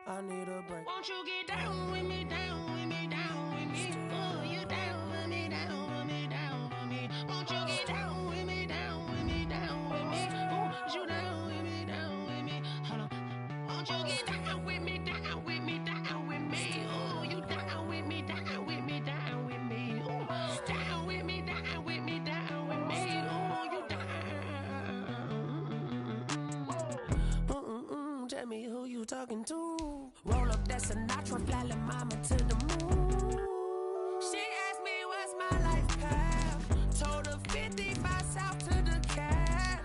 I need a break. Won't you get down with me, down with me, down with me? Oh, you down with me, down with me, down with me. Won't you get down with me, down with me, down with me? Oh, you down with me, down with me? Hold on. Won't you get down with me, down with me, down with me? Oh, you down with me, down with me, down with me? Oh, down with me, down with me, down with me? Oh, you down. Tell me who you talking to. Roll up that Sinatra, fly la mama to the moon. She asked me what's my life path. Told her 55 south to the cash.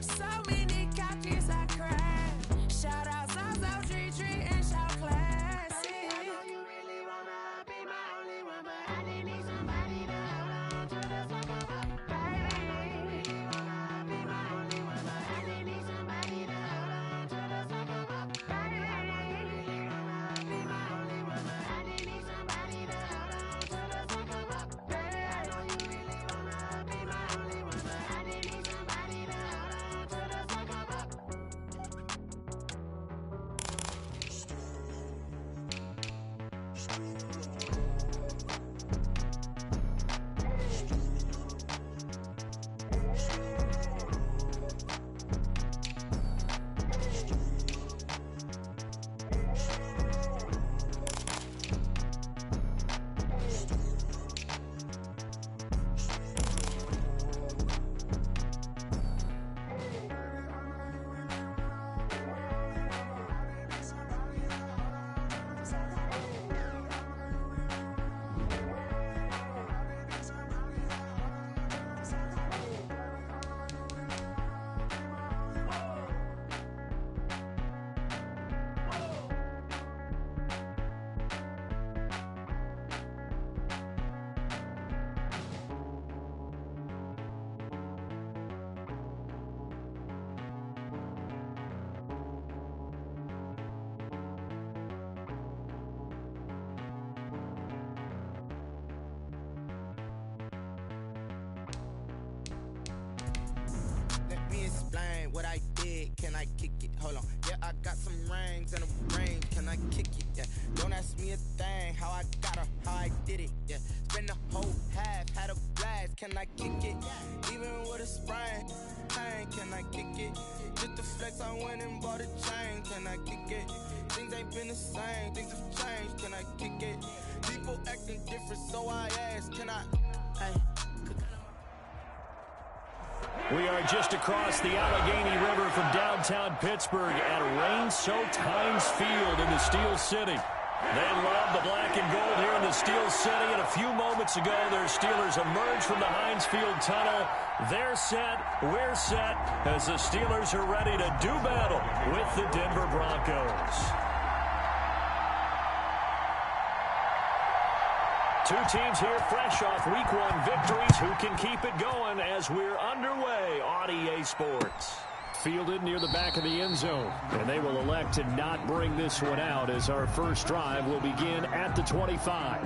So many couches I crashed. Shout out South Tree and shout classy. I know you really wanna be my only one, but I didn't need somebody to hold on to the sucker up, baby. I know you really wanna be my only one, but I didn't need somebody to hold on to the sucker up, baby. I know you really wanna be my only one, but I didn't need somebody to hold on to the sucker up, baby. I know you really wanna be my only one, but I didn't need somebody to hold on to the sucker up. Let me explain what I did. Can I kick it? Hold on. Yeah, I got some rings and a range. Can I kick it? Yeah. Don't ask me a thing. How I got her, how I did it. Yeah. Spend the whole half, had a blast. Can I kick it? Even with a sprain. Pain, can I kick it? Just the flex, I went and bought a chain. Can I kick it? Things ain't been the same. Things have changed. Can I kick it? People acting different, so I ask. Can I? Hey. We are just across the Allegheny River from downtown Pittsburgh at rain-soaked Heinz Field in the Steel City. They love the black and gold here in the Steel City, and a few moments ago, their Steelers emerged from the Heinz Field tunnel. They're set, we're set, as the Steelers are ready to do battle with the Denver Broncos. Two teams here fresh off Week 1 victories. Who can keep it going as we're underway on EA Sports? Fielded near the back of the end zone. And they will elect to not bring this one out as our first drive will begin at the 25.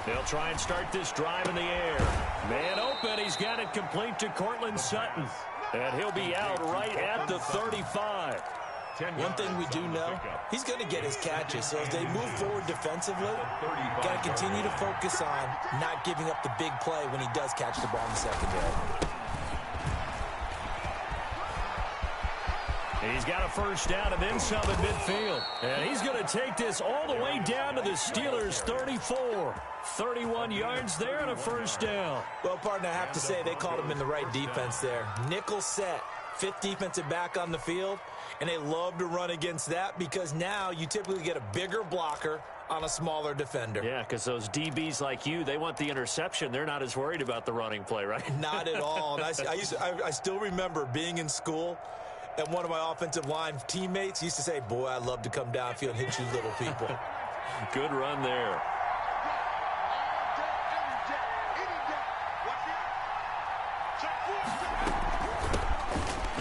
They'll try and start this drive in the air. Man open. He's got it complete to Cortland Sutton. And he'll be out right at the 35. One thing we do know, he's going to get his catches. So as they move forward defensively, got to continue to focus on not giving up the big play when he does catch the ball in the secondary. He's got a first down and then some at midfield. And he's going to take this all the way down to the Steelers' 34. 31 yards there and a first down. Well, partner, I have to say they called him in the right defense there. Nickel set, fifth defensive back on the field, and they love to run against that because now you typically get a bigger blocker on a smaller defender. Yeah, because those DBs like you, they want the interception. They're not as worried about the running play, right? Not at all. And I still remember being in school, and one of my offensive line teammates used to say, boy, I'd love to come downfield and hit you little people. Good run there.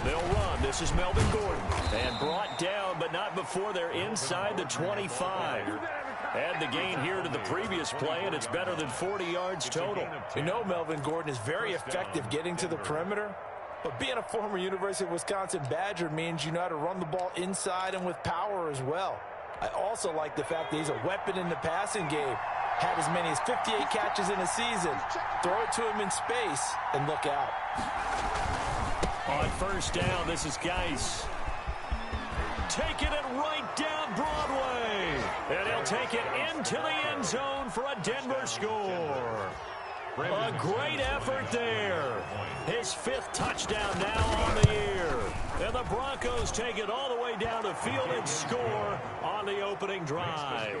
They'll run. This is Melvin Gordon. And brought down, but not before they're inside the 25. Add the gain here to the previous play, and it's better than 40 yards total. You know Melvin Gordon is very effective getting to the perimeter. But being a former University of Wisconsin Badger means you know how to run the ball inside and with power as well. I also like the fact that he's a weapon in the passing game. Had as many as 58 catches in a season. Throw it to him in space and look out. On first down, this is Geis. Taking it right down Broadway. And he'll take it into the end zone for a Denver score. A great effort there. His fifth touchdown now on the year. And the Broncos take it all the way down the field and score on the opening drive.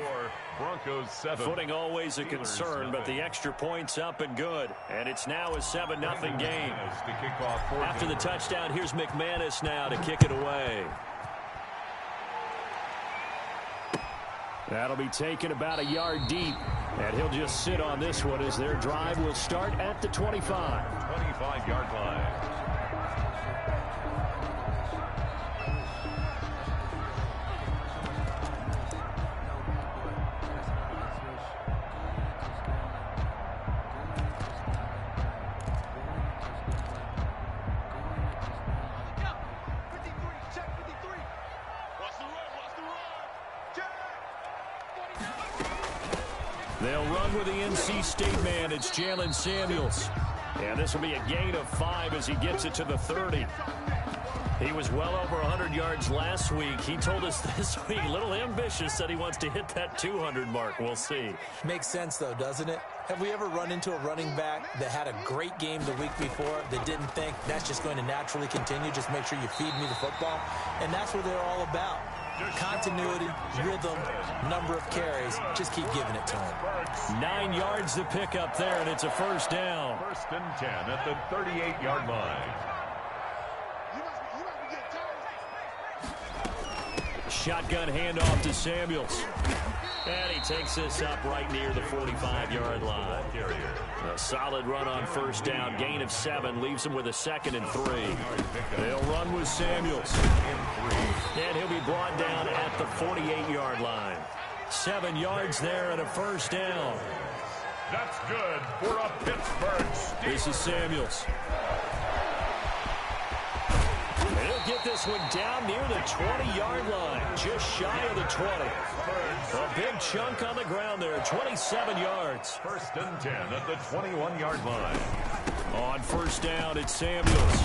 Broncos 7. Footing always a concern, but the extra point's up and good. And it's now a 7-0 game. After the touchdown, here's McManus now to kick it away. That'll be taken about a yard deep. And he'll just sit on this one as their drive will start at the 25. 25-yard line. They'll run with the NC State man. It's Jalen Samuels. And this will be a gain of 5 as he gets it to the 30. He was well over 100 yards last week. He told us this week, a little ambitious, that he wants to hit that 200 mark. We'll see. Makes sense, though, doesn't it? Have we ever run into a running back that had a great game the week before that didn't think that's just going to naturally continue? Just make sure you feed me the football. And that's what they're all about. Continuity, rhythm, number of carries. Just keep giving it to him. 9 yards to pick up there, and it's a first down. First and 10 at the 38-yard line. Shotgun handoff to Samuels. And he takes this up right near the 45-yard line. A solid run on first down. Gain of 7 leaves him with a 2nd and 3. They'll run with Samuels. And he'll be brought down at the 48-yard line. 7 yards there and a first down. That's good for a Pittsburgh Steelers. This is Samuels. He'll get this one down near the 20-yard line, just shy of the 20. A big chunk on the ground there, 27 yards. First and 10 at the 21-yard line. On first down, it's Samuels.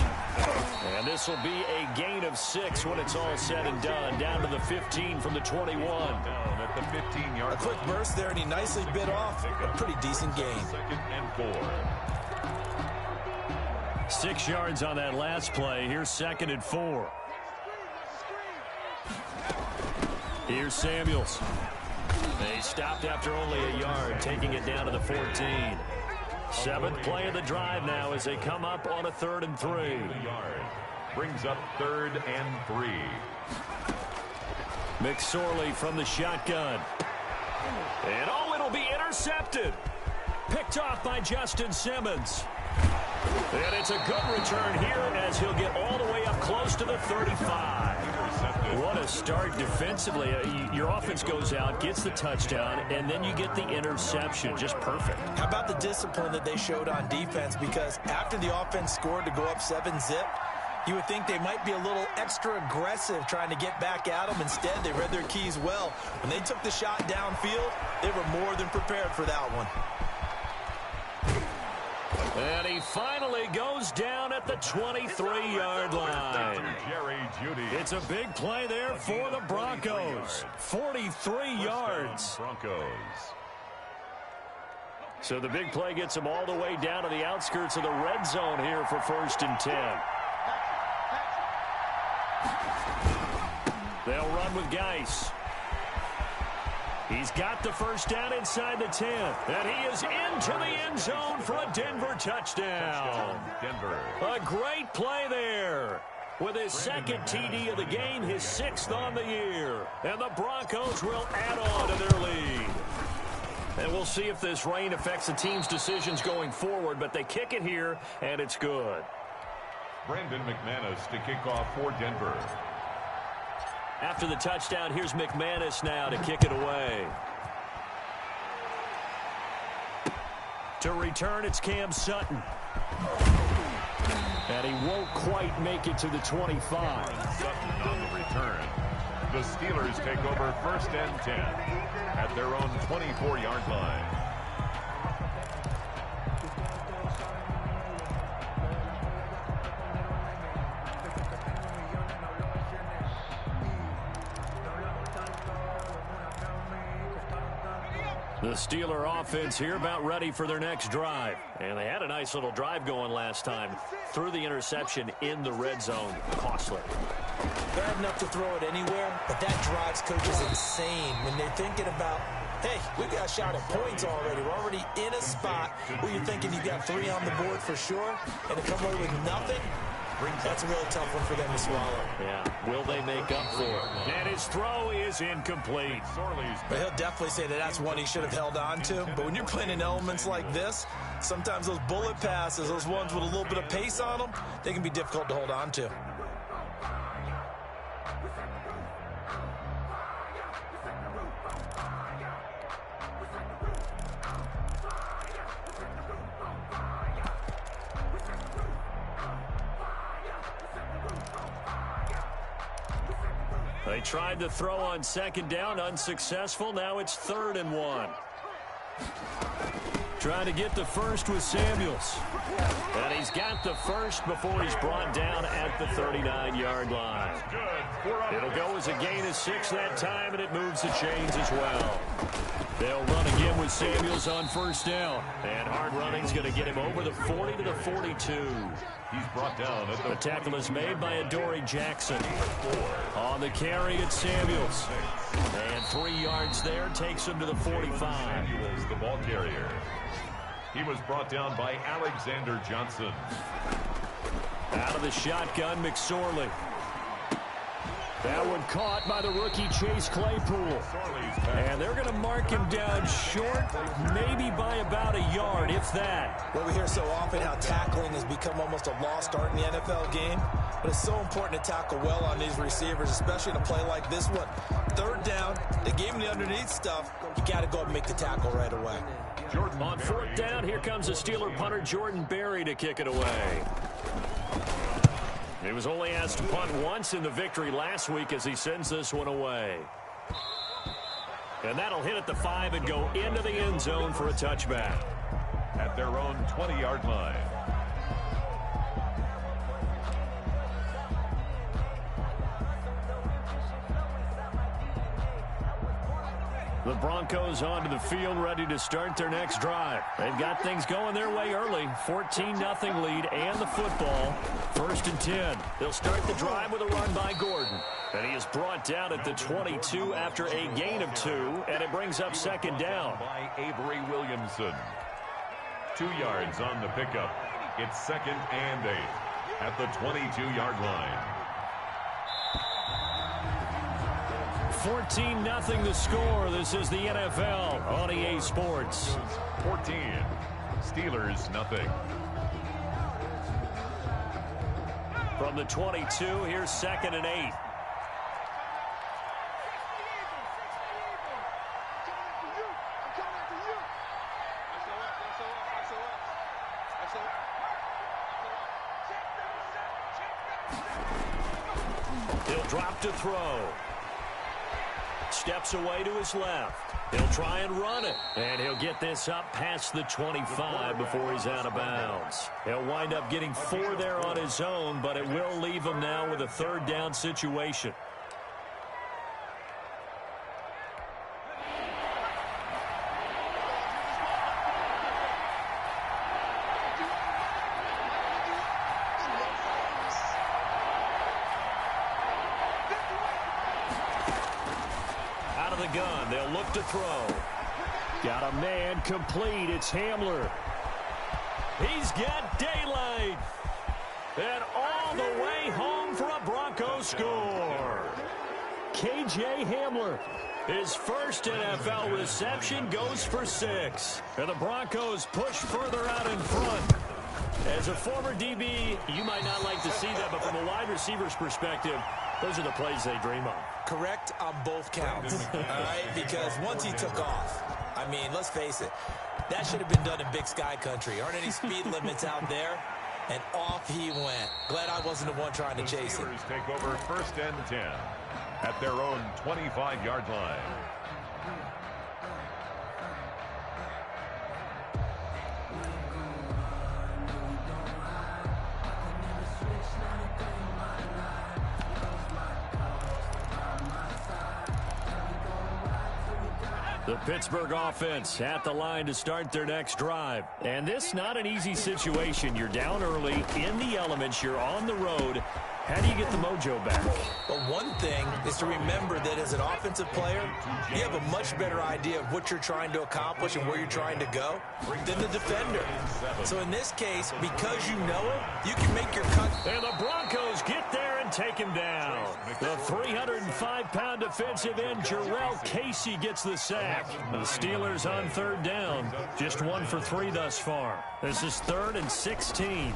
And this will be a gain of 6 when it's all said and done, down to the 15 from the 21. Down at the 15-yard line. A quick burst there, and he nicely bit off a pretty decent gain. 2nd and 4. 6 yards on that last play. Here's 2nd and 4. Here's Samuels. They stopped after only a yard, taking it down to the 14. 7th play of the drive now as they come up on a 3rd and 3. Brings up 3rd and 3. McSorley from the shotgun. And it'll be intercepted. Picked off by Justin Simmons. And it's a good return here as he'll get all the way up close to the 35. What a start defensively. Your offense goes out, gets the touchdown, and then you get the interception. Just perfect. How about the discipline that they showed on defense? Because after the offense scored to go up 7-zip, you would think they might be a little extra aggressive trying to get back at them. Instead, they read their keys well. When they took the shot downfield, they were more than prepared for that one. And he finally goes down at the 23-yard line. Jerry Judy. It's a big play there for the Broncos. 43 yards. Broncos. So the big play gets them all the way down to the outskirts of the red zone here for 1st and 10. They'll run with Geis. He's got the first down inside the 10. And he is into the end zone for a Denver touchdown. Denver. A great play there. With his second TD of the game, his 6th on the year. And the Broncos will add on to their lead. And we'll see if this rain affects the team's decisions going forward, but they kick it here, and it's good. Brandon McManus to kick off for Denver. After the touchdown, here's McManus now to kick it away. To return, it's Cam Sutton. And he won't quite make it to the 25. Sutton on the return. The Steelers take over 1st and 10 at their own 24-yard line. The Steeler offense here about ready for their next drive. And they had a nice little drive going last time. Threw the interception in the red zone. Costly. Bad enough to throw it anywhere, but that drives coaches insane when they're thinking about, hey, we got a shot at points already. We're already in a spot where you're thinking you got 3 on the board for sure, and to come away with nothing, that's a really tough one for them to swallow. Yeah, will they make up for it? And his throw is incomplete. But he'll definitely say that that's one he should have held on to. But when you're playing in elements like this, sometimes those bullet passes, those ones with a little bit of pace on them, they can be difficult to hold on to. They tried to throw on 2nd down, unsuccessful. Now it's 3rd and 1. Trying to get the first with Samuels. And he's got the first before he's brought down at the 39-yard line. It'll go as a gain of 6 that time, and it moves the chains as well. They'll run again with Samuels on 1st down. And hard running's going to get him over the 40 to the 42. He's brought down at The tackle is made by Adoree Jackson. On the carry, it's Samuels. And 3 yards there takes him to the 45. Samuels, the ball carrier. He was brought down by Alexander Johnson. Out of the shotgun, McSorley. That one caught by the rookie Chase Claypool. And they're going to mark him down short, maybe by about a yard, if that. Well, we hear so often how tackling has become almost a lost art in the NFL game. But it's so important to tackle well on these receivers, especially in a play like this one. 3rd down, they gave him the underneath stuff. You got to go up and make the tackle right away. On 4th down, here comes the Steeler punter Jordan Berry to kick it away. He was only asked to punt once in the victory last week as he sends this one away. And that'll hit at the 5 and go into the end zone for a touchback. At their own 20-yard line. The Broncos onto the field, ready to start their next drive. They've got things going their way early. 14-0 lead and the football. 1st and 10. They'll start the drive with a run by Gordon. And he is brought down at the 22 after a gain of 2, and it brings up 2nd down. By Avery Williamson. 2 yards on the pickup. It's 2nd and 8 at the 22-yard line. 14-0 the score. This is the NFL on EA Sports. 14. Steelers nothing. From the 22, here's 2nd and 8. He'll drop to throw. Steps away to his left. He'll try and run it. And he'll get this up past the 25 before he's out of bounds. He'll wind up getting 4 there on his own, but it will leave him now with a third down situation. Gun. They'll look to throw. Got a man complete. It's Hamler. He's got daylight. And all the way home for a Broncos score. KJ Hamler. His first NFL reception goes for 6. And the Broncos push further out in front. As a former DB, you might not like to see that, but from a wide receiver's perspective, those are the plays they dream of. Correct on both counts, all right? Because once he took off, I mean, let's face it, that should have been done in Big Sky country. Aren't any speed limits out there? And off he went. Glad I wasn't the one trying to chase him. Take over 1st and 10 at their own 25-yard line. The Pittsburgh offense at the line to start their next drive. And this not an easy situation. You're down early, in the elements, you're on the road. How do you get the mojo back? Well, one thing is to remember that as an offensive player, you have a much better idea of what you're trying to accomplish and where you're trying to go than the defender. So in this case, because you know it, you can make your cut. And the Broncos get there and take him down. The 305-pound defensive end, Jarrell Casey, gets the sack. The Steelers on 3rd down. Just 1 for 3 thus far. This is 3rd and 16.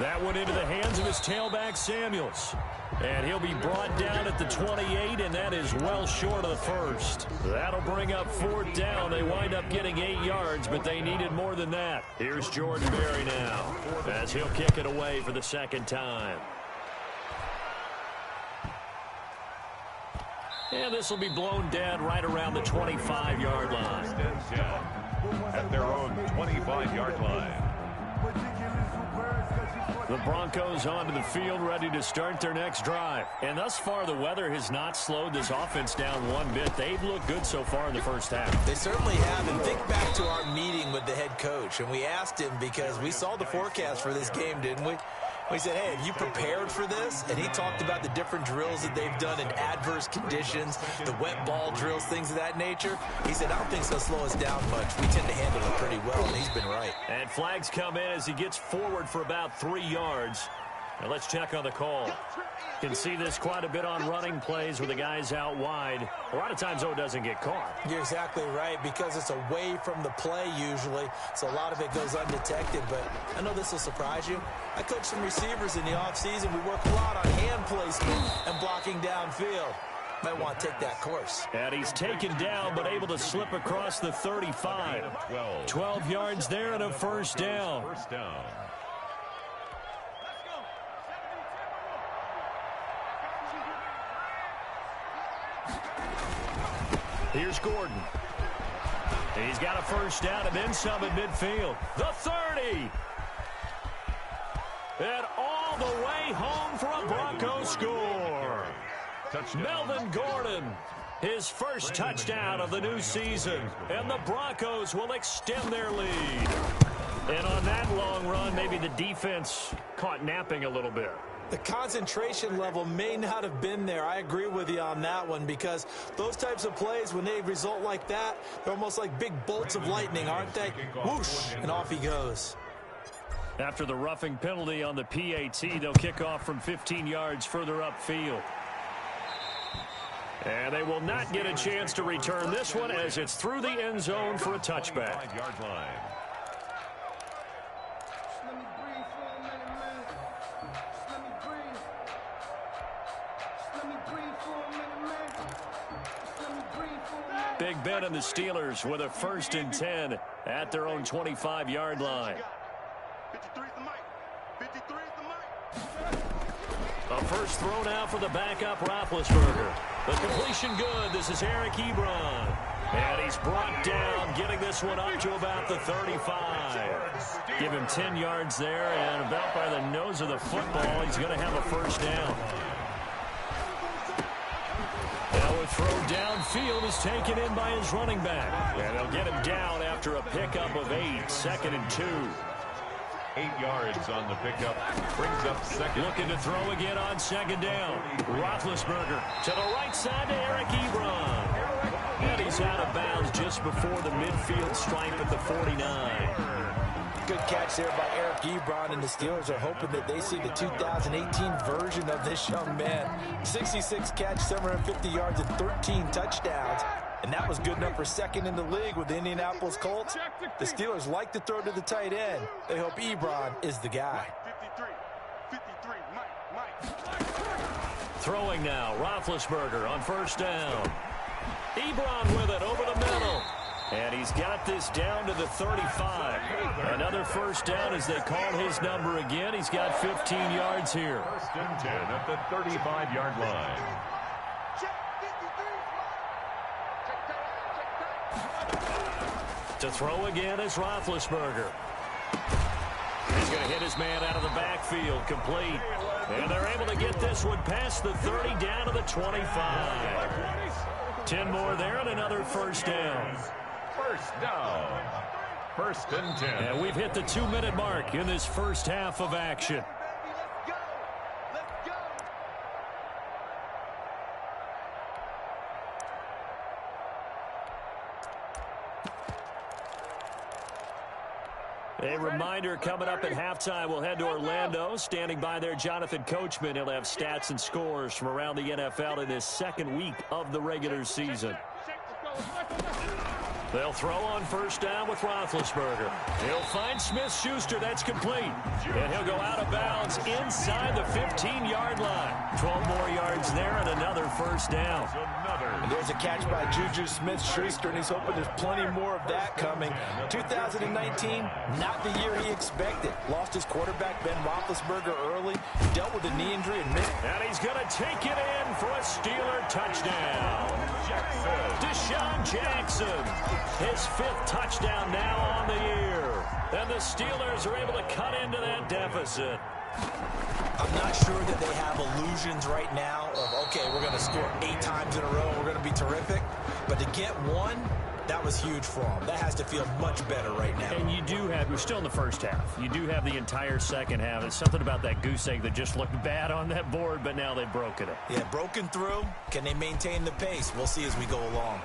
That one into the hands of his tailback, Samuels. And he'll be brought down at the 28, and that is well short of the first. That'll bring up 4th down. They wind up getting 8 yards, but they needed more than that. Here's Jordan Berry now, as he'll kick it away for the 2nd time. And this will be blown dead right around the 25-yard line. At their own 25-yard line. The Broncos onto the field, ready to start their next drive. And thus far, the weather has not slowed this offense down one bit. They've looked good so far in the first half. They certainly have. And think back to our meeting with the head coach. And we asked him, because we saw the forecast for this game, didn't we? We said, hey, have you prepared for this? And he talked about the different drills that they've done in adverse conditions, the wet ball drills, things of that nature. He said, I don't think it's going to slow us down much. We tend to handle it pretty well, and he's been right. And flags come in as he gets forward for about 3 yards. Now let's check on the call. Can see this quite a bit on running plays with the guys out wide. A lot of times, though, it doesn't get caught. You're exactly right, because it's away from the play usually, so a lot of it goes undetected. But I know this will surprise you. I coach some receivers in the offseason. We work a lot on hand placement and blocking downfield. Might want to take that course. And he's taken down, but able to slip across the 35. 12 yards there and a 1st down. Here's Gordon. He's got a 1st down and then some at midfield. The 30. And all the way home for a Broncos score. Melvin Gordon, his first touchdown of the new season. And the Broncos will extend their lead. And on that long run, maybe the defense caught napping a little bit. The concentration level may not have been there. I agree with you on that one, because those types of plays, when they result like that, they're almost like big bolts of lightning, aren't they? Whoosh, and off he goes. After the roughing penalty on the PAT, they'll kick off from 15 yards further upfield. And they will not get a chance to return this one, as it's through the end zone for a touchback. 5-yard line. Big Ben and the Steelers with a 1st and 10 at their own 25-yard line. A first throw now for the backup Roethlisberger. The completion good. This is Eric Ebron. And he's brought down, getting this one up to about the 35. Give him 10 yards there, and about by the nose of the football, he's going to have a first down. Now a throw downfield is taken in by his running back. And they'll get him down after a pickup of 8, 2nd and 2. 8 yards on the pickup. Brings up second. Looking to throw again on 2nd down. Roethlisberger to the right side to Eric Ebron. And he's out of bounds just before the midfield stripe at the 49. Good catch there by Eric Ebron, and the Steelers are hoping that they see the 2018 version of this young man. 66 catch, 750 yards, and 13 touchdowns. And that was good enough for 2nd in the league with the Indianapolis Colts. The Steelers like to throw to the tight end. They hope Ebron is the guy. Throwing now, Roethlisberger on 1st down. Ebron with it over the middle. And he's got this down to the 35. Another first down as they call his number again. He's got 15 yards here. 1st and 10 at the 35-yard line. To throw again is Roethlisberger. He's going to hit his man out of the backfield, complete. And they're able to get this one past the 30 down to the 25. 10 more there and another first down. First down. 1st and 10. And we've hit the 2-minute mark in this first half of action. A reminder, coming up at halftime, we'll head to Orlando. Standing by there, Jonathan Coachman. He'll have stats and scores from around the NFL in his 2nd week of the regular season. They'll throw on 1st down with Roethlisberger. He'll find Smith-Schuster. That's complete. And he'll go out of bounds inside the 15-yard line. 12 more yards there and another first down. And there's a catch by Juju Smith-Schuster, and he's hoping there's plenty more of that coming. 2019, not the year he expected. Lost his quarterback, Ben Roethlisberger, early. Dealt with a knee injury and missed. And he's going to take it in for a Steeler touchdown. Deshaun Jackson. His 5th touchdown now on the year. And the Steelers are able to cut into that deficit. I'm not sure that they have illusions right now of, okay, we're going to score 8 times in a row, we're going to be terrific. But to get one, that was huge for them. That has to feel much better right now. And you do have, we're still in the first half. You do have the entire second half. It's something about that goose egg that just looked bad on that board, but now they've broken it. Yeah, broken through. Can they maintain the pace? We'll see as we go along.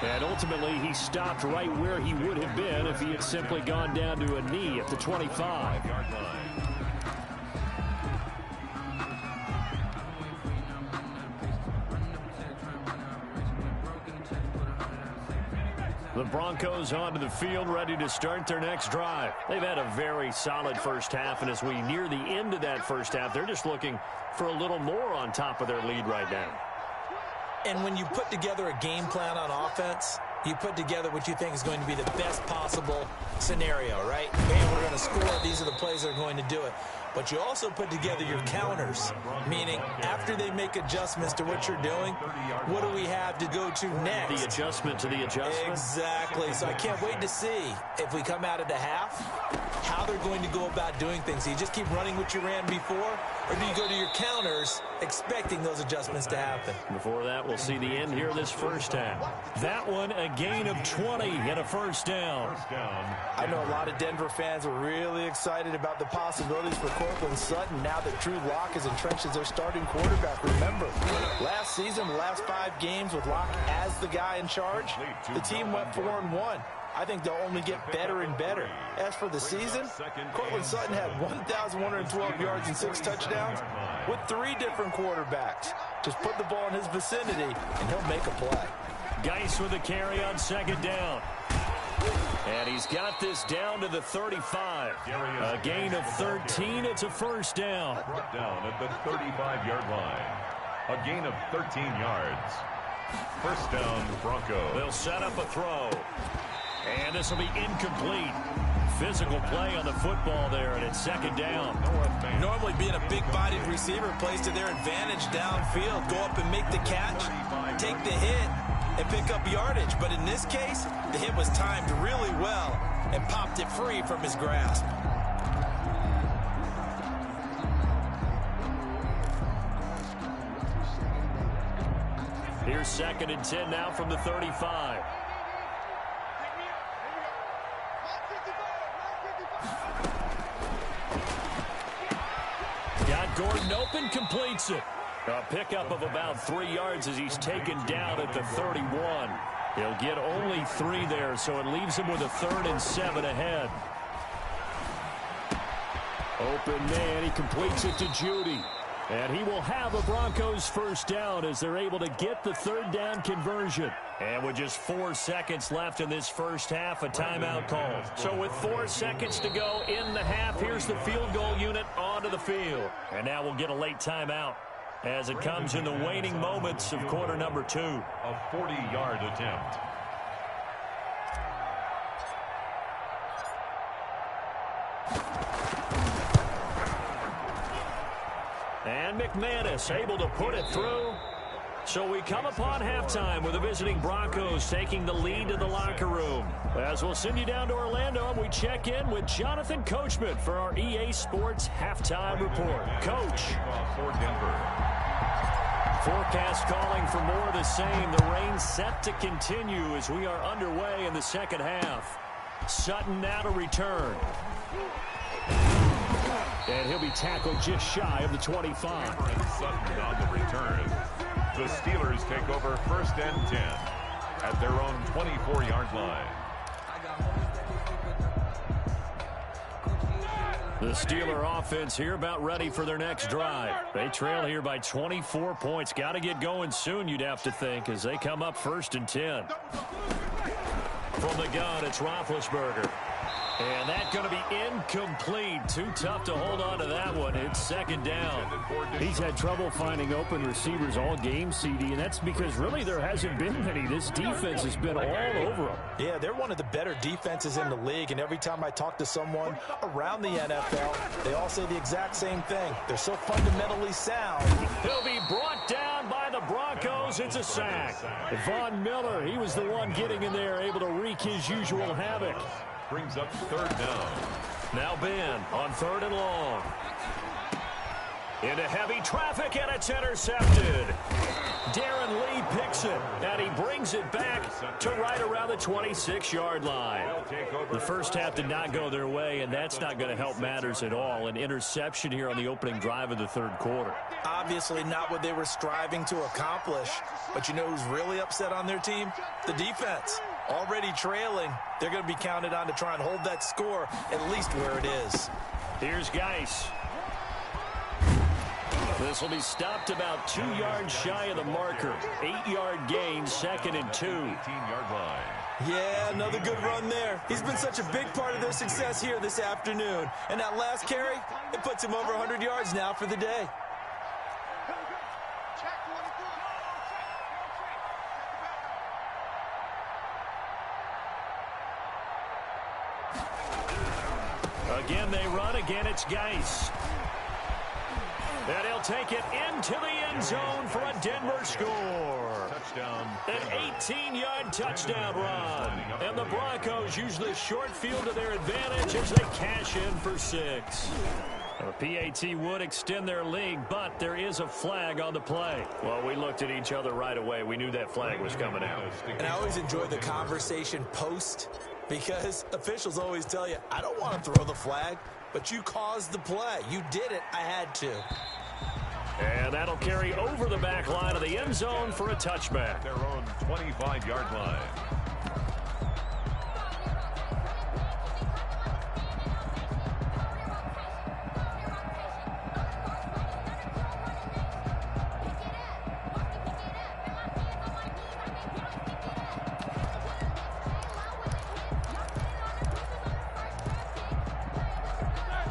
And ultimately, he stopped right where he would have been if he had simply gone down to a knee at the 25-yard line. The Broncos onto the field, ready to start their next drive. They've had a very solid first half, and as we near the end of that first half, they're just looking for a little more on top of their lead right now. And when you put together a game plan on offense, you put together what you think is going to be the best possible scenario, right? Hey, we're going to score. These are the plays that are going to do it. But you also put together your counters, meaning after they make adjustments to what you're doing, what do we have to go to next? The adjustment to the adjustment? Exactly. So I can't wait to see if we come out of the half, how they're going to go about doing things. Do you just keep running what you ran before, or do you go to your counters expecting those adjustments to happen? Before that, we'll see the end here of this first half. That one, a gain of 20 and a first down. I know a lot of Denver fans are really excited about the possibilities for Cortland Sutton now that Drew Lock is entrenched as their starting quarterback. Remember, last season, the last 5 games with Lock as the guy in charge, the team went 4-1. I think they'll only get better and better. As for the season, Cortland Sutton had 1,112 yards and 6 touchdowns with 3 different quarterbacks. Just put the ball in his vicinity, and he'll make a play. Geis with a carry on 2nd down. And he's got this down to the 35. A gain of 13. It's a first down. Brought down at the 35-yard line. A gain of 13 yards. First down, Broncos. They'll set up a throw. And this will be incomplete. Physical play on the football there, and it's 2nd down. Normally being a big-bodied receiver plays to their advantage downfield. Go up and make the catch, take the hit, and pick up yardage. But in this case, the hit was timed really well and popped it free from his grasp. Here's 2nd and 10 now from the 35. Got Gordon open, completes it. A pickup of about 3 yards as he's taken down at the 31. He'll get only 3 there, so it leaves him with a 3rd and 7 ahead. Open man, he completes it to Judy. And he will have a Broncos first down as they're able to get the 3rd down conversion. And with just 4 seconds left in this first half, a timeout called. So with 4 seconds to go in the half, here's the field goal unit onto the field. And now we'll get a late timeout as it comes in the waning moments of quarter number 2. A 40-yard attempt. And McManus able to put it through. So we come upon halftime with the visiting Broncos taking the lead to the locker room. As we'll send you down to Orlando, and we check in with Jonathan Coachman for our EA Sports Halftime Report. Coach. For Denver. Forecast calling for more of the same. The rain set to continue as we are underway in the second half. Sutton now to return. And he'll be tackled just shy of the 25. And Sutton on the return. The Steelers take over 1st and 10 at their own 24-yard line. The Steeler offense here about ready for their next drive. They trail here by 24 points. Got to get going soon, you'd have to think, as they come up 1st and 10. From the gun, it's Roethlisberger. And that's going to be incomplete. Too tough to hold on to that one. It's 2nd down. He's had trouble finding open receivers all game, CD, and that's because really there hasn't been many. This defense has been all over them. Yeah, they're one of the better defenses in the league, and every time I talk to someone around the NFL, they all say the exact same thing. They're so fundamentally sound. He'll be brought down by the Broncos. It's a sack. Von Miller, he was the one getting in there, able to wreak his usual havoc. Brings up 3rd down. Now Ben on 3rd and long. Into heavy traffic, and it's intercepted. Darren Lee picks it, and he brings it back to right around the 26-yard line. The first half did not go their way, and that's not going to help matters at all. An interception here on the opening drive of the 3rd quarter. Obviously not what they were striving to accomplish, but you know who's really upset on their team? The defense. Already trailing, they're going to be counted on to try and hold that score at least where it is. Here's Geis. This will be stopped about 2 yards shy of the marker. 8-yard gain, 2nd and 2. 18-yard line. Yeah, another good run there. He's been such a big part of their success here this afternoon. And that last carry, it puts him over 100 yards now for the day. Again, they run. Again, it's Geis. And he'll take it into the end zone for a Denver score. Touchdown. An 18-yard touchdown run. And the Broncos use the short field to their advantage as they cash in for 6. The PAT would extend their lead, but there is a flag on the play. Well, we looked at each other right away. We knew that flag was coming out. And I always enjoy the conversation post, because officials always tell you, I don't want to throw the flag, but you caused the play. You did it. I had to. And that'll carry over the back line of the end zone for a touchback. Their own 25-yard line.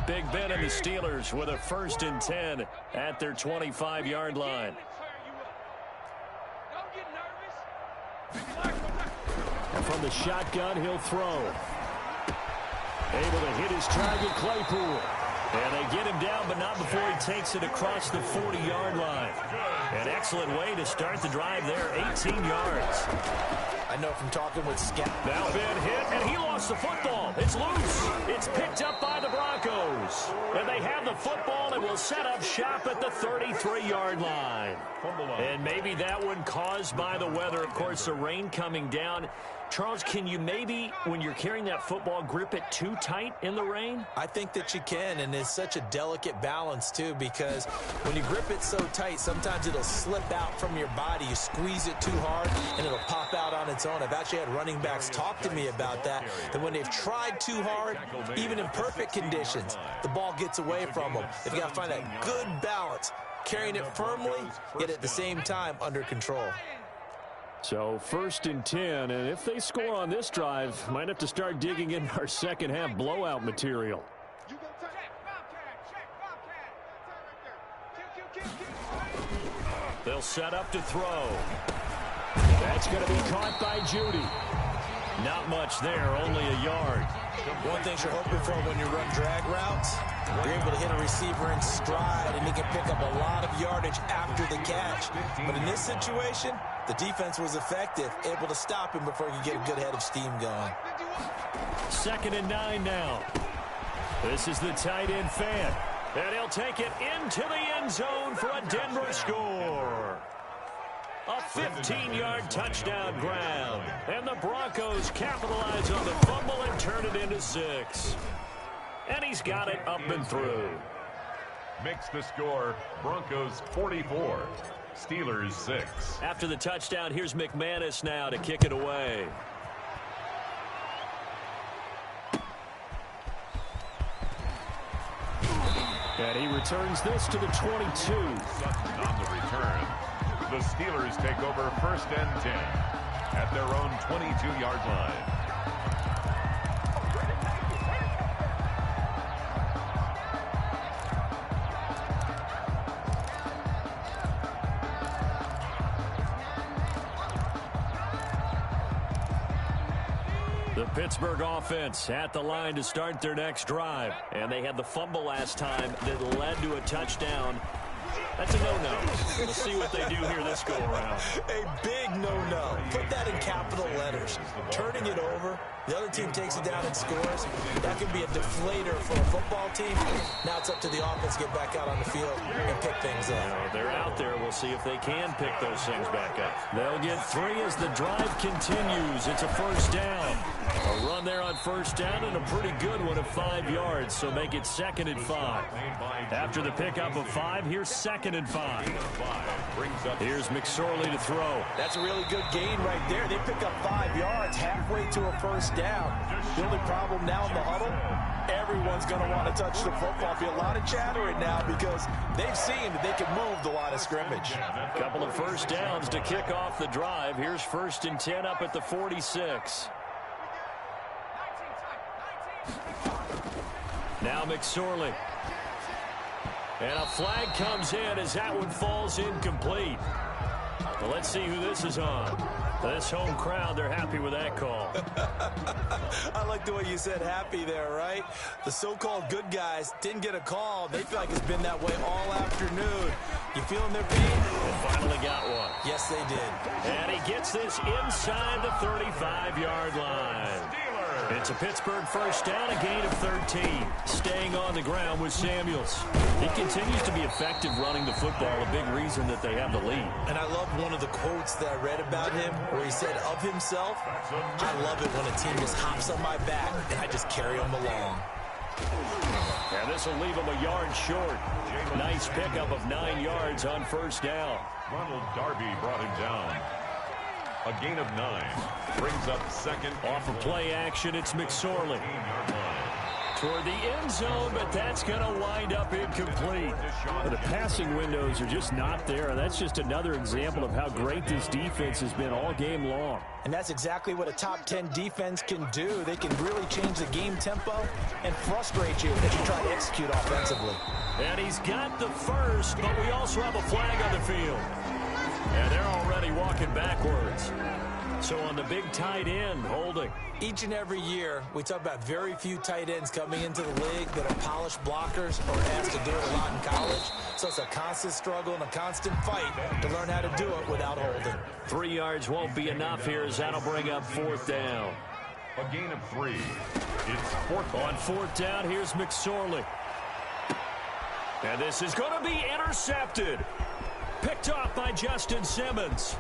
Big Ben and the Steelers with a 1st and 10 at their 25-yard line. And from the shotgun, he'll throw. Able to hit his target, Claypool. And they get him down, but not before he takes it across the 40-yard line. An excellent way to start the drive there, 18 yards. I know from talking with Scott. Now Ben hit, and he lost the football. It's loose. It's picked up by the Broncos. And they have the football and will set up shop at the 33-yard line. And maybe that one caused by the weather. Of course, the rain coming down. Charles, can you maybe, when you're carrying that football, grip it too tight in the rain? I think that you can, and it's such a delicate balance, too, because when you grip it so tight, sometimes it'll slip out from your body. You squeeze it too hard, and it'll pop out on its own. I've actually had running backs talk to me about that when they've tried too hard, even in perfect conditions, the ball gets away from them. They've got to find that good balance, carrying it firmly, yet at the same time under control. So 1st and 10, and if they score on this drive, might have to start digging in our second half blowout material. They'll set up to throw. That's going to be caught by Judy. Not much there, only a yard. One thing you're hoping for when you run drag routes, you're able to hit a receiver in stride, and he can pick up a lot of yardage after the catch. But in this situation, the defense was effective, able to stop him before he could get a good head of steam going. 2nd and 9 now. This is the tight end fan. And he'll take it into the end zone for a Denver score. A 15-yard touchdown grab. And the Broncos capitalize on the fumble and turn it into 6. And he's got it up and through. Makes the score Broncos 44, Steelers 6. After the touchdown, here's McManus now to kick it away. And he returns this to the 22. Sutton on the return. The Steelers take over 1st and 10 at their own 22-yard line. The Pittsburgh offense at the line to start their next drive. And they had the fumble last time that led to a touchdown. That's a no-no. We'll see what they do here this go-around. A big no-no. Put that in capital letters. Turning it over, the other team takes it down and scores. That can be a deflator for a football team. Now it's up to the offense to get back out on the field and pick things up. Now, they're out there. We'll see if they can pick those things back up. They'll get 3 as the drive continues. It's a 1st down. A run there on 1st down and a pretty good one of 5 yards, so make it 2nd and 5. After the pickup of 5, here's 2nd and 5. Here's McSorley to throw. That's a really good gain right there. They pick up 5 yards halfway to a 1st down. The only problem now in the huddle, everyone's going to want to touch the football. Be a lot of chattering now because they've seen that they can move the line of scrimmage. A couple of 1st downs to kick off the drive. Here's 1st and 10 up at the 46. Now McSorley. And a flag comes in as that one falls incomplete. Well, let's see who this is on. This home crowd, they're happy with that call. I like the way you said happy there, right? The so-called good guys didn't get a call. They feel like it's been that way all afternoon. You feeling their pain? They finally got one. Yes, they did. And he gets this inside the 35-yard line. It's a Pittsburgh 1st down, a gain of 13. Staying on the ground with Samuels. He continues to be effective running the football, a big reason that they have the lead. And I love one of the quotes that I read about him where he said of himself, I love it when a team just hops on my back and I just carry them along. And this will leave him a yard short. Nice pickup of 9 yards on 1st down. Ronald Darby brought him down. A gain of 9 brings up 2nd. Off of play action, it's McSorley. Toward the end zone, but that's going to wind up incomplete. The passing windows are just not there. That's just another example of how great this defense has been all game long. And that's exactly what a top 10 defense can do. They can really change the game tempo and frustrate you as you try to execute offensively. And he's got the 1st, but we also have a flag on the field. And they're already walking backwards. So on the big tight end, holding. Each and every year, we talk about very few tight ends coming into the league that are polished blockers or asked to do it a lot in college. So it's a constant struggle and a constant fight to learn how to do it without holding. 3 yards won't be enough here as that'll bring up 4th down. A gain of 3. It's 4th down. On 4th down, here's McSorley. And this is going to be intercepted. Picked off by Justin Simmons.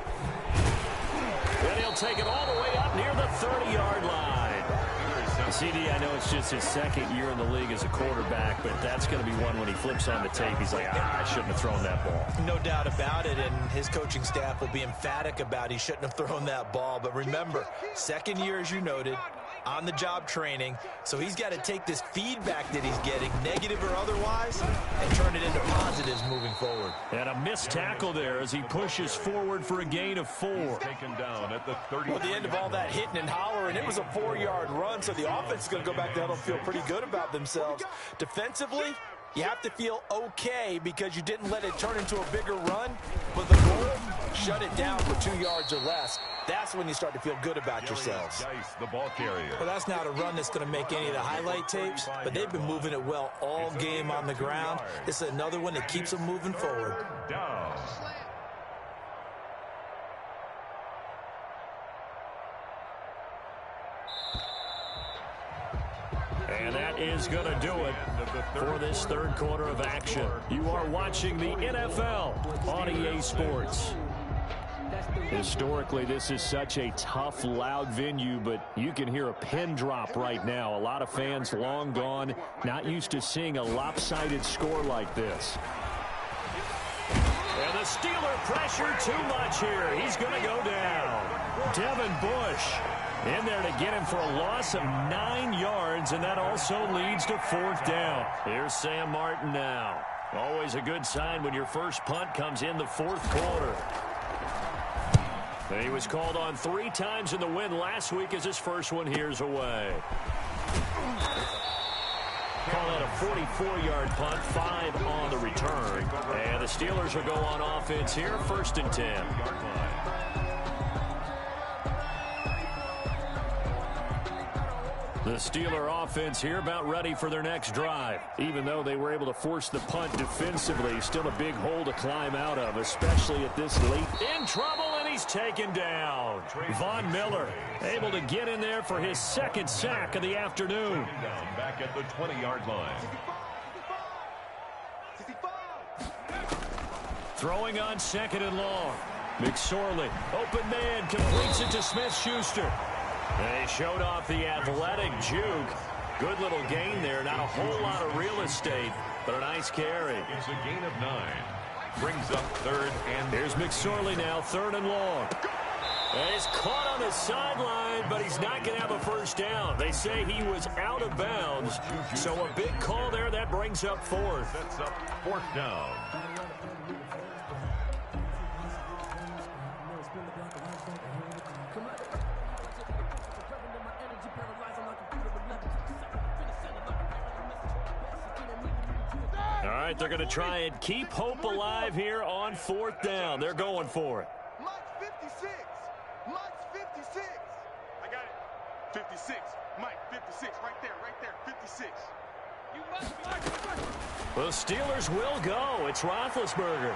And he'll take it all the way up near the 30-yard line. CD, I know it's just his 2nd year in the league as a quarterback, but that's going to be one when he flips on the tape. He's like, I shouldn't have thrown that ball. No doubt about it, and his coaching staff will be emphatic about he shouldn't have thrown that ball. But remember, 2nd year, as you noted, on-the-job training, so he's got to take this feedback that he's getting, negative or otherwise, and turn it into positives moving forward. And a missed tackle there as he pushes forward for a gain of 4. Taken down at the 30. Well, at the end of all that hitting and hollering, it was a 4-yard run, so the offense is going to go back there and feel pretty good about themselves. Defensively, you have to feel okay because you didn't let it turn into a bigger run, but the goal, shut it down for 2 yards or less. That's when you start to feel good about yourselves. Dice, the ball carrier. Well, that's not a run that's going to make any of the highlight tapes, but they've been moving it well all game on the ground. This is another one that keeps them moving forward. Down. And that is going to do it for this 3rd quarter of action. You are watching the NFL on EA Sports. Historically, this is such a tough, loud venue, but you can hear a pin drop right now. A lot of fans long gone, not used to seeing a lopsided score like this. And the Steeler pressure too much here. He's going to go down. Devin Bush in there to get him for a loss of 9 yards, and that also leads to 4th down. Here's Sam Martin now. Always a good sign when your first punt comes in the 4th quarter. He was called on 3 times in the win last week as his first one here's away. Call that a 44-yard punt, 5 on the return. And the Steelers will go on offense here, 1st and 10. The Steeler offense here about ready for their next drive. Even though they were able to force the punt defensively, still a big hole to climb out of, especially at this late. In trouble, and he's taken down. Von Miller able to get in there for his 2nd sack of the afternoon. Back at the 20-yard line. Throwing on 2nd and long. McSorley, open man, completes it to Smith-Schuster. They showed off the athletic juke. Good little gain there. Not a whole lot of real estate, but a nice carry. It's a gain of 9. Brings up 3rd and... Here's McSorley now, 3rd and long. And he's caught on the sideline, but he's not going to have a first down. They say he was out of bounds. So a big call there. That brings up 4th. That's up 4th down. All right, they're going to try and keep hope alive here on 4th down. They're going for it. Mike's 56. Mike's 56. I got it. 56. Mike, 56. Right there, 56. You must be. The Steelers will go. It's Roethlisberger.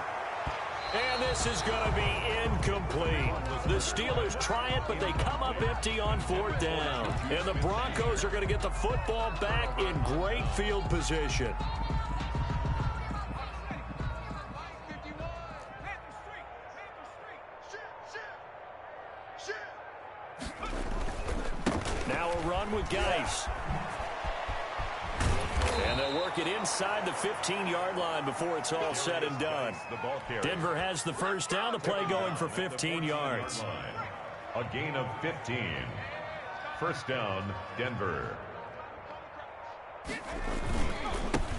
And this is going to be incomplete. The Steelers try it, but they come up empty on 4th down. And the Broncos are going to get the football back in great field position. Now a run with Geis. And they'll work it inside the 15-yard line before it's all said and done. Denver has the first down. The play going for 15 yards. A gain of 15. First down, Denver.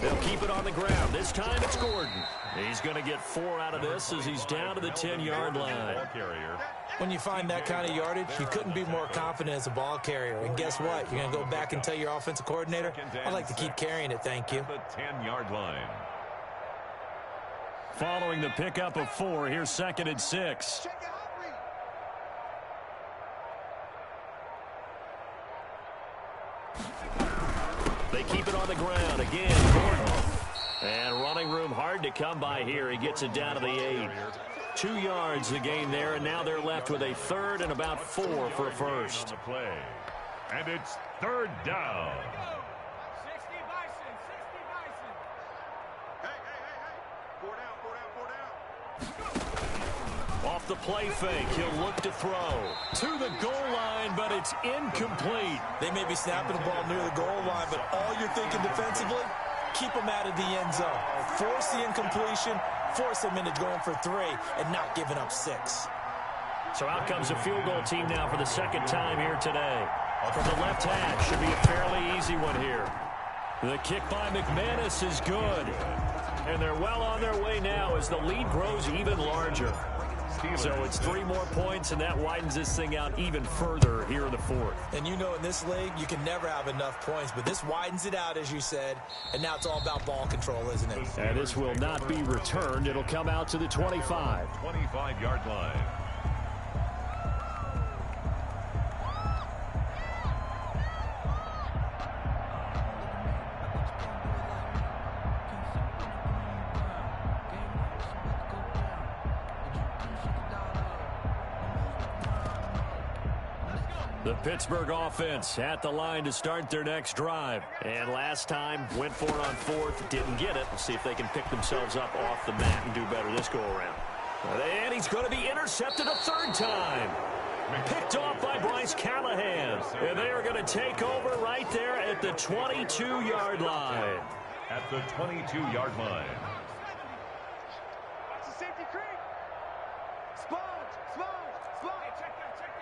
They'll keep it on the ground. This time it's Gordon. He's going to get 4 out of this as he's down to the 10-yard line. When you find that kind of yardage, you couldn't be more confident as a ball carrier. And guess what? You're going to go back and tell your offensive coordinator, I'd like to keep carrying it, thank you. The 10-yard line. Following the pickup of 4, here's 2nd and 6. They keep it on the ground. Again, Gordon. And running room hard to come by here. He gets it down to the 8. 2 yards the gain there, and now they're left with a third and about 4 for a first. And it's third down. 60 Bison, 60 Bison. Hey. 4 down, 4 down, 4 down. Off the play fake, he'll look to throw. To the goal line, but it's incomplete. They may be snapping the ball near the goal line, but all you're thinking defensively, keep them out of the end zone. Force the incompletion, force them into going for 3, and not giving up 6. So out comes a field goal team now for the second time here today. From the left hash, should be a fairly easy one here. The kick by McManus is good. And they're well on their way now as the lead grows even larger. So it's 3 more points, and that widens this thing out even further here in the 4th. And you know in this league, you can never have enough points, but this widens it out, as you said, and now it's all about ball control, isn't it? And this will not be returned. It'll come out to the 25. 25-yard line. The Pittsburgh offense at the line to start their next drive. And last time, went for it on 4th, didn't get it. We'll see if they can pick themselves up off the mat and do better this go-around. And he's going to be intercepted a 3rd time. Picked off by Bryce Callahan. And they are going to take over right there at the 22-yard line. At the 22-yard line. That's a safety creek. Sponge. Hey, check that. Street.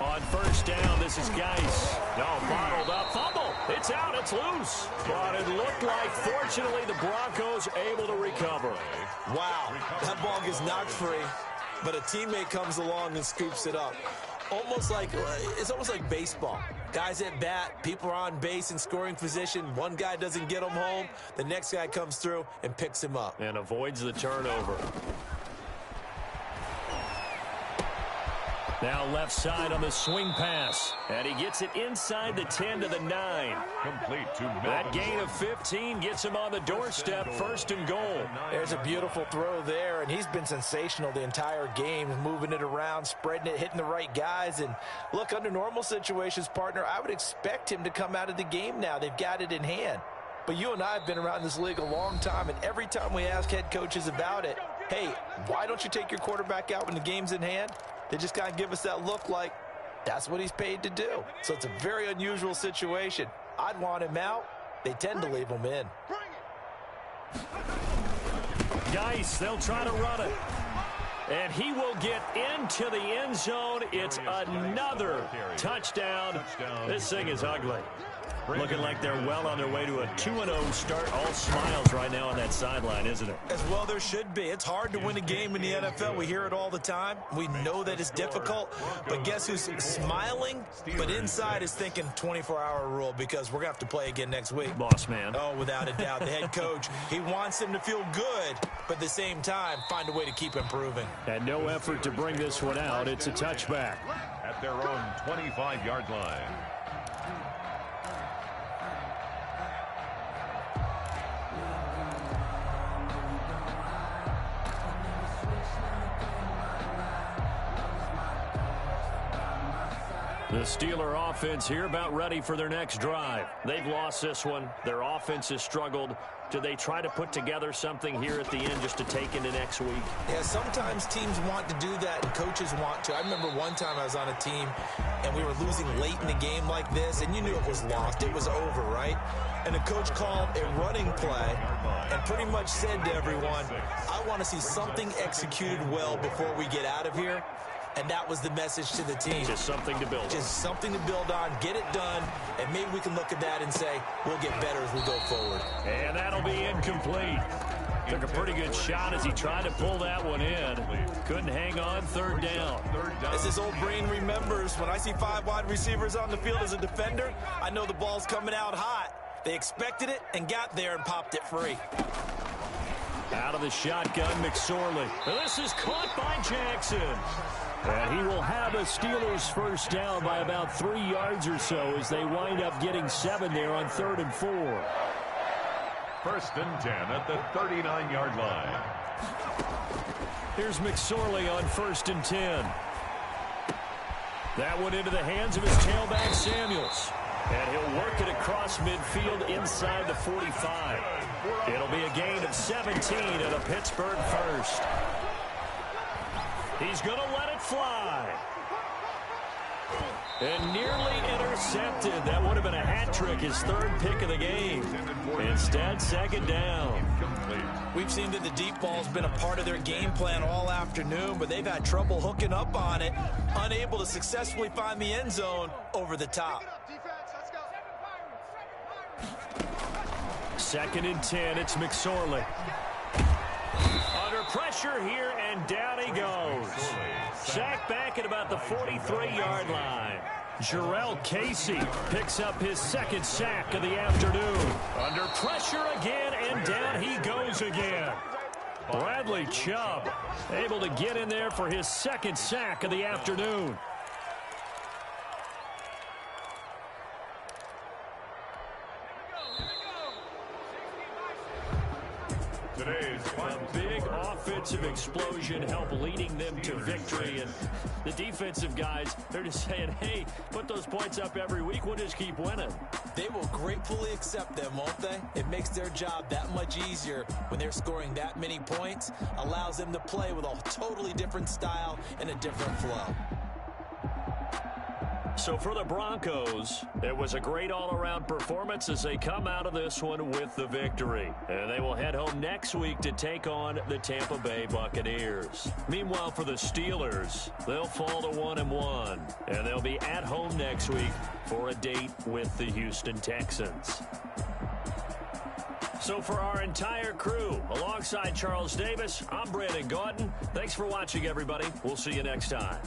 On first down, this is Geis. No, bottled up. Fumble. It's out. It's loose. But it looked like, fortunately, the Broncos able to recover. Wow, that ball gets knocked free, but a teammate comes along and scoops it up. It's almost like baseball. Guys at bat, people are on base in scoring position. One guy doesn't get him home. The next guy comes through and picks him up. And avoids the turnover. Now left side on the swing pass. And he gets it inside the 10 to the 9. Complete to Melvin. That gain of 15 gets him on the doorstep, 1st and goal. There's a beautiful throw there, and he's been sensational the entire game, moving it around, spreading it, hitting the right guys. And look, under normal situations, partner, I would expect him to come out of the game now. They've got it in hand. But you and I have been around this league a long time, and every time we ask head coaches about it, hey, why don't you take your quarterback out when the game's in hand? They just kind of give us that look like that's what he's paid to do. So it's a very unusual situation. I'd want him out. They tend to leave him in. Geis, they'll try to run it. And he will get into the end zone. It's another touchdown. This thing is ugly. Looking like they're well on their way to a 2-0 start. All smiles right now on that sideline, isn't it? As well there should be. It's hard to win a game in the NFL. We hear it all the time. We know that it's difficult. But guess who's smiling? But inside is thinking 24-hour rule because we're going to have to play again next week. Boss man. Oh, without a doubt. The head coach, he wants them to feel good, but at the same time, find a way to keep improving. And no effort to bring this one out. It's a touchback. At their own 25-yard line. The Steeler offense here about ready for their next drive. They've lost this one. Their offense has struggled. Do they try to put together something here at the end just to take into next week? Yeah, sometimes teams want to do that and coaches want to. I remember one time I was on a team and we were losing late in the game like this, and you knew it was lost. It was over, right? And the coach called a running play and pretty much said to everyone, I want to see something executed well before we get out of here. And that was the message to the team. Just something to build on. Just something to build on, get it done, and maybe we can look at that and say, we'll get better as we go forward. And that'll be incomplete. Took a pretty good shot as he tried to pull that one in. Couldn't hang on, third down. As his old brain remembers, when I see 5 wide receivers on the field as a defender, I know the ball's coming out hot. They expected it and got there and popped it free. Out of the shotgun, McSorley. This is caught by Jackson. And he will have a Steelers first down by about 3 yards or so as they wind up getting 7 there on 3rd and 4. First and 10 at the 39-yard line. Here's McSorley on 1st and 10. That one into the hands of his tailback, Samuels. And he'll work it across midfield inside the 45. It'll be a gain of 17 and a Pittsburgh first. He's going to let it fly. And nearly intercepted. That would have been a hat trick, his 3rd pick of the game. Instead, 2nd down. We've seen that the deep ball's been a part of their game plan all afternoon, but they've had trouble hooking up on it, unable to successfully find the end zone over the top. 2nd and 10, it's McSorley. Under pressure here, and down he goes. Sacked back at about the 43-yard line. Jarrell Casey picks up his 2nd sack of the afternoon. Under pressure again, and down he goes again. Bradley Chubb able to get in there for his 2nd sack of the afternoon. Today's A big offensive explosion helped leading them to victory. And the defensive guys, they're just saying, hey, put those points up every week. We'll just keep winning. They will gratefully accept them, won't they? It makes their job that much easier when they're scoring that many points. Allows them to play with a totally different style and a different flow. So for the Broncos, it was a great all-around performance as they come out of this one with the victory. And they will head home next week to take on the Tampa Bay Buccaneers. Meanwhile, for the Steelers, they'll fall to 1-1, and they'll be at home next week for a date with the Houston Texans. So for our entire crew, alongside Charles Davis, I'm Brandon Gaudin. Thanks for watching, everybody. We'll see you next time.